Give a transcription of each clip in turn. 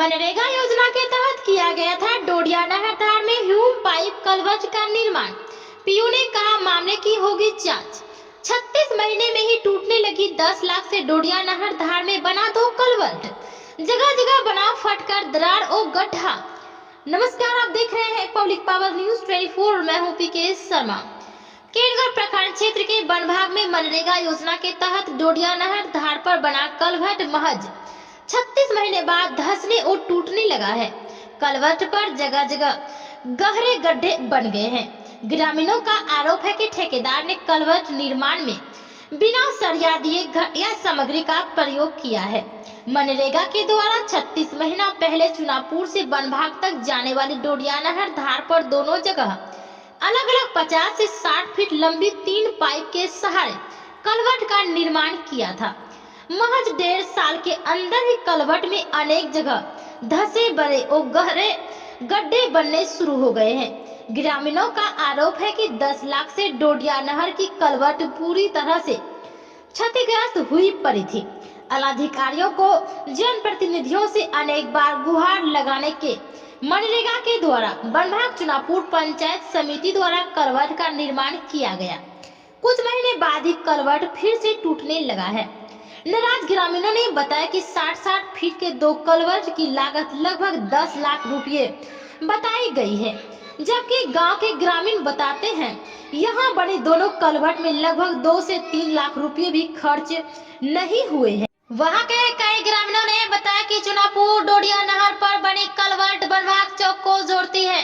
मनरेगा योजना के तहत किया गया था डोडिया नहर धार में ह्यूम पाइप कलवर्ट का निर्माण। पीयू ने कहा मामले की होगी जांच। 36 महीने में ही टूटने लगी 10 लाख से डोडिया नहर धार में बना 2 कलवर्ट, जगह जगह बना फटकर दरार और गड्ढा। नमस्कार, आप देख रहे हैं पब्लिक पावर न्यूज 24। मैं हूं पीके शर्मा। केरगढ़ प्रखंड क्षेत्र के बनभाग में मनरेगा योजना के तहत डोडिया नहर धार पर बना कलवर्ट महज 36 महीने बाद धंसने और टूटने लगा है। कलवर्ट पर जगह जगह गहरे गड्ढे बन गए हैं। ग्रामीणों का आरोप है कि ठेकेदार ने कलवर्ट निर्माण में बिना सरिया दिए घटिया सामग्री का प्रयोग किया है। मनरेगा के द्वारा 36 महीना पहले चुनापुर से बनभाग तक जाने वाली डोडिया नहर धार पर दोनों जगह अलग अलग 50 से 60 फीट लंबी 3 पाइप के सहारे कलवर्ट का निर्माण किया था। महज 1.5 साल के अंदर ही कलवर्ट में अनेक जगह धंसे बड़े और गहरे गड्ढे बनने शुरू हो गए हैं। ग्रामीणों का आरोप है कि 10 लाख से डोडिया नहर की कलवर्ट पूरी तरह से क्षतिग्रस्त हुई पड़ी थी। अधिकारियों को जनप्रतिनिधियों से अनेक बार गुहार लगाने के मनरेगा के द्वारा बनभाग चुनापुर पंचायत समिति द्वारा कलवर्ट का निर्माण किया गया। कुछ महीने बाद ही कलवर्ट फिर से टूटने लगा है। नाराज ग्रामीणों ने बताया कि 60-60 फीट के 2 कलवर्ट की लागत लगभग 10 लाख रुपए बताई गई है, जबकि गांव के ग्रामीण बताते हैं यहां बने दोनों कलवर्ट में लगभग 2 से 3 लाख रुपए भी खर्च नहीं हुए हैं। वहां के कई ग्रामीणों ने बताया कि चुनापुर डोडिया नहर पर बनी कलवर्ट बनभाग चौक को जोड़ती है।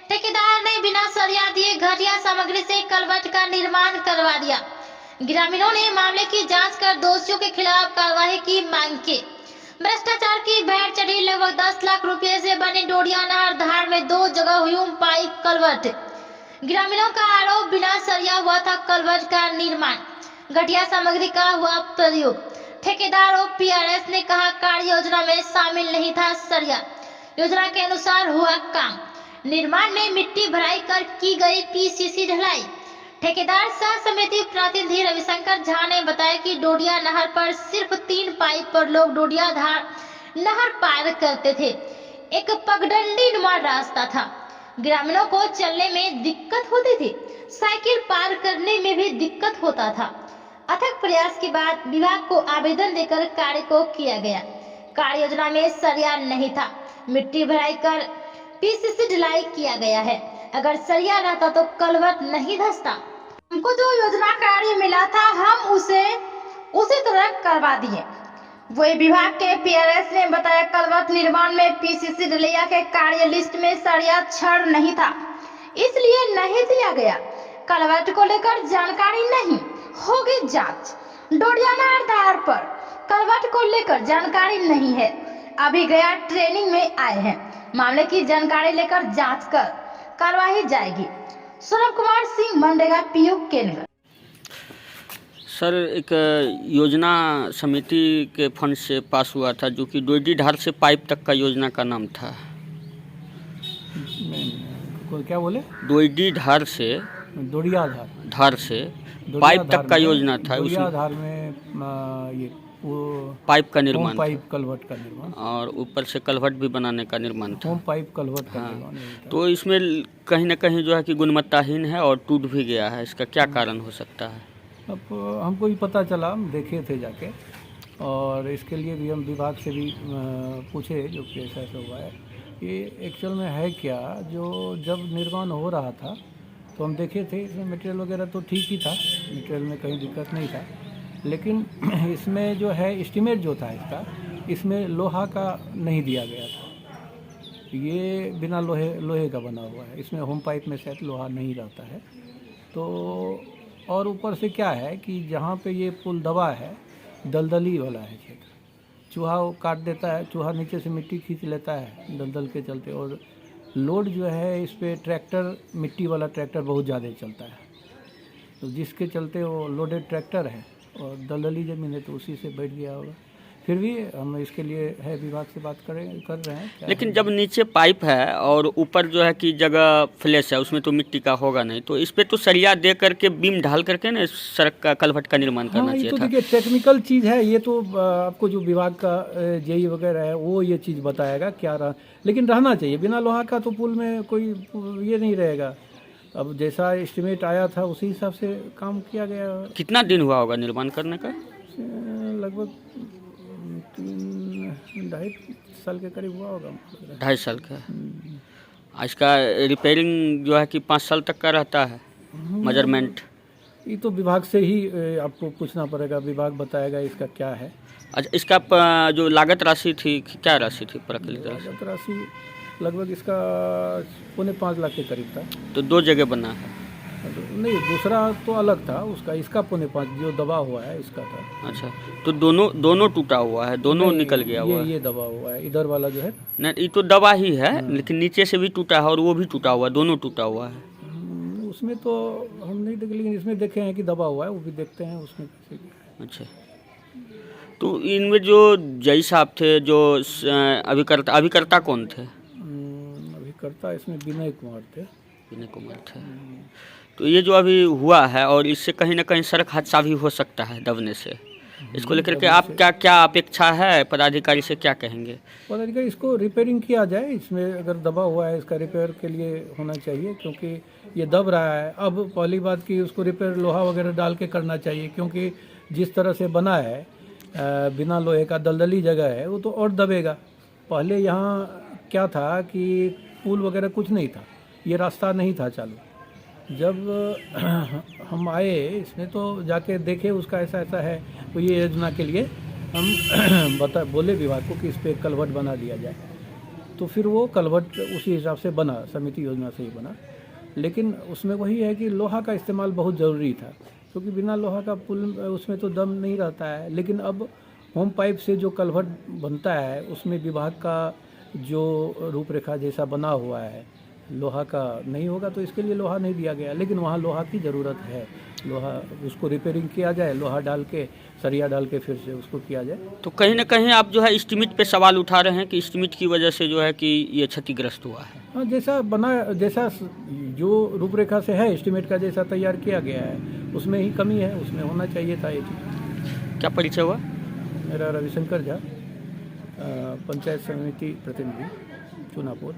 ठेकेदार ने बिना सरिया दिए घटिया सामग्री से कलवर्ट का निर्माण करवा दिया। ग्रामीणों ने मामले की जांच कर दोषियों के खिलाफ कार्रवाई की मांग की। भ्रष्टाचार की भेंट चढ़ी लगभग 10 लाख रुपए से बनी डोडिया नहर धार में 2 जगह ह्यूम पाइप कलवर्ट। ग्रामीणों का आरोप बिना सरिया हुआ था कलवर्ट का निर्माण, घटिया सामग्री का हुआ प्रयोग। ठेकेदार और पीआरएस ने कहा कार्य योजना में शामिल नहीं था सरिया, योजना के अनुसार हुआ काम। निर्माण में मिट्टी भराई कर की गई पीसीसी ढलाई। ठेकेदार सह समिति प्रतिनिधि रविशंकर झा ने बताया कि डोडिया नहर पर सिर्फ 3 पाइप पर लोग डोडिया धार नहर पार करते थे। एक पगडंडी नुमा रास्ता था। ग्रामीणों को चलने में दिक्कत होती थी, साइकिल पार करने में भी दिक्कत होता था। अथक प्रयास के बाद विभाग को आवेदन देकर कार्य को किया गया। कार्य योजना में सरिया नहीं था, मिट्टी भराई कर पीसीसी ढलाई किया गया है। अगर सरिया रहता तो कलवर्ट नहीं धंसता। हमको जो योजना कार्य मिला था हम उसे उसी तरह करवा दिए। वही विभाग के पीआरएस ने बताया कलवर्ट निर्माण में पीसीसी ढलैया के कार्य लिस्ट में सरिया छड़ नहीं था, इसलिए नहीं दिया गया। कलवर्ट को लेकर जानकारी नहीं, होगी जांच। डोडिया नहर धार पर कलवर्ट को लेकर जानकारी नहीं है, अभी गया ट्रेनिंग में आए हैं। मामले की जानकारी लेकर जांच कर कार्रवाई जाएगी। सौरभ कुमार सिंह, मनरेगा पीयू, केरगढ़। सर, एक योजना समिति के फंड से पास हुआ था जो कि डोडी धार से पाइप तक का योजना का नाम था। क्या बोले? डोडी धार से डोडिया धार से पाइप तक का योजना था। डोडिया धार में ये वो पाइप का निर्माण, पाइप कलवर्ट का निर्माण और ऊपर से कलवर्ट भी बनाने का निर्माण था। होम पाइप कलवर्ट का हाँ। निर्माण। तो इसमें कहीं ना कहीं जो है कि गुणवत्ताहीन है और टूट भी गया है। इसका क्या कारण हो सकता है? अब हमको भी पता चला, हम देखे थे जाके, और इसके लिए भी हम विभाग से भी पूछे जो कि ऐसा ऐसा हुआ है। ये एक्चुअल में है क्या, जो जब निर्माण हो रहा था तो हम देखे थे, इसमें मटेरियल वगैरह तो ठीक ही था, मटेरियल में कहीं दिक्कत नहीं था, लेकिन इसमें जो है एस्टीमेट जो था इसका, इसमें लोहा का नहीं दिया गया था। ये बिना लोहे का बना हुआ है। इसमें होम पाइप में शायद लोहा नहीं रहता है। तो और ऊपर से क्या है कि जहाँ पे ये पुल दबा है दलदली वाला है क्षेत्र, चूहा वो काट देता है, चूहा नीचे से मिट्टी खींच लेता है दलदल के चलते, और लोड जो है इस पर ट्रैक्टर, मिट्टी वाला ट्रैक्टर बहुत ज़्यादा चलता है, तो जिसके चलते वो लोडेड ट्रैक्टर है और दलदली ज़मीन है तो उसी से बैठ गया होगा। फिर भी हम इसके लिए है विभाग से बात कर रहे हैं क्या लेकिन है। जब नीचे पाइप है और ऊपर जो है कि जगह फ्लैश है, उसमें तो मिट्टी का होगा नहीं, तो इस पे तो सरिया दे करके बीम ढाल करके ना सड़क का कलवट का निर्माण करना हाँ, ये चाहिए तो था। देखिए टेक्निकल चीज़ है, ये तो आपको जो विभाग का जेई वगैरह है वो ये चीज़ बताएगा क्या रहा, लेकिन रहना चाहिए। बिना लोहा का तो पुल में कोई ये नहीं रहेगा। अब जैसा एस्टिमेट आया था उसी हिसाब से काम किया गया। कितना दिन हुआ होगा निर्माण करने का? लगभग 3-2.5 साल के करीब हुआ होगा। 2.5 साल का। इसका रिपेयरिंग जो है कि 5 साल तक का रहता है मेजरमेंट। ये तो विभाग से ही आपको पूछना पड़ेगा, विभाग बताएगा इसका क्या है। अच्छा, इसका जो लागत राशि थी, क्या राशि थी प्रचलित राशि? लागत राशि लगभग इसका 4.5 लाख के करीब था। तो 2 जगह बना है। नहीं, दूसरा तो अलग था उसका, इसका 4.5 जो दबा हुआ है इसका था। अच्छा, तो दोनों टूटा हुआ है, दोनों नहीं, निकल गया हुआ है। ये दबा हुआ है, इधर वाला जो है। नहीं, ये तो दबा ही है, लेकिन नीचे से भी टूटा है और वो भी टूटा हुआ है, दोनों टूटा हुआ है। उसमें तो हम नहीं देखे, लेकिन इसमें देखे हैं कि दबा हुआ है, वो भी देखते हैं उसमें कैसे क्या है। अच्छा, तो इनमें जो जय साहब थे, जो अभिकर्ता कौन थे? अभिकर्ता इसमें विनय कुमार थे। विनय कुमार थे। तो ये जो अभी हुआ है, और इससे कहीं ना कहीं सड़क हादसा भी हो सकता है दबने से, इसको लेकर के आप क्या अपेक्षा है, पदाधिकारी से क्या कहेंगे? पदाधिकारी इसको रिपेयरिंग किया जाए, इसमें अगर दबा हुआ है इसका रिपेयर के लिए होना चाहिए, क्योंकि ये दब रहा है। अब पहली बात कि उसको रिपेयर लोहा वगैरह डाल के करना चाहिए, क्योंकि जिस तरह से बना है बिना लोहे का, दलदली जगह है, वो तो और दबेगा। पहले यहाँ क्या था कि पुल वगैरह कुछ नहीं था, ये रास्ता नहीं था चालू। जब हम आए इसमें तो जाके देखे उसका ऐसा है, तो ये योजना के लिए हम बोले विभाग को कि इस पर कलवट बना दिया जाए। तो फिर वो कलवट उसी हिसाब से बना, समिति योजना से ही बना। लेकिन उसमें वही है कि लोहा का इस्तेमाल बहुत ज़रूरी था, क्योंकि बिना लोहा का पुल उसमें तो दम नहीं रहता है। लेकिन अब होम पाइप से जो कलवट बनता है उसमें विभाग का जो रूपरेखा जैसा बना हुआ है, लोहा का नहीं होगा, तो इसके लिए लोहा नहीं दिया गया। लेकिन वहाँ लोहा की ज़रूरत है, लोहा उसको रिपेयरिंग किया जाए, लोहा डाल के, सरिया डाल के फिर से उसको किया जाए। तो कहीं ना कहीं आप जो है एस्टीमेट पे सवाल उठा रहे हैं कि एस्टीमेट की वजह से जो है कि ये क्षतिग्रस्त हुआ है। हाँ, जैसा बना, जैसा जो रूपरेखा से है, एस्टीमेट का जैसा तैयार किया गया है, उसमें ही कमी है, उसमें होना चाहिए था ये चीज़। क्या परिचय हुआ? मेरा रविशंकर झा, पंचायत समिति प्रतिनिधि, चुनापुर।